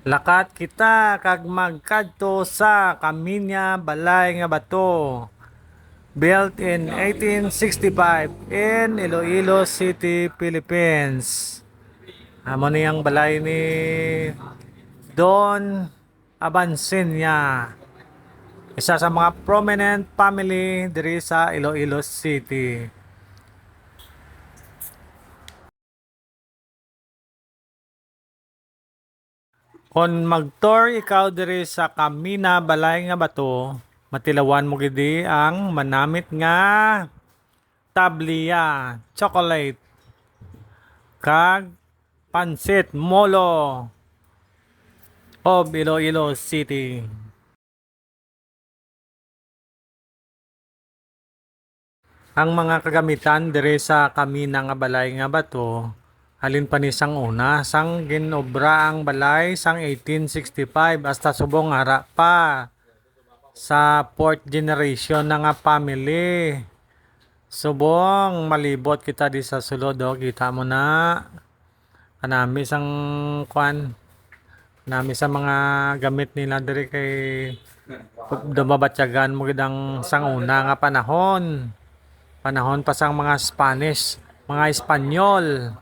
Lakat kita kag magkadto sa Kaminya Balay nga bato. Built in 1865 in Iloilo City, Philippines. Amo niyang balay ni Don Abansinya. Isa sa mga prominent family diri sa Iloilo City. Kung mag-tour ikaw diri sa Kamina Balay nga bato, matilawan mo gidi ang manamit nga tabliya, chocolate, kag pansit molo of Iloilo City. Ang mga kagamitan diri sa Kamina nga balay nga bato, halin pa ni sang una, sang ginobra ang balay sang 1865 hasta subong ara pa sa fourth generation na nga family. Subong malibot kita di sa sulod oh, kita mo na kanami sang kwan, kanami sa mga gamit nila diri kay dumabatyagan mo gidang sang una nga panahon. Panahon pa sang mga Spanish, mga Espanyol.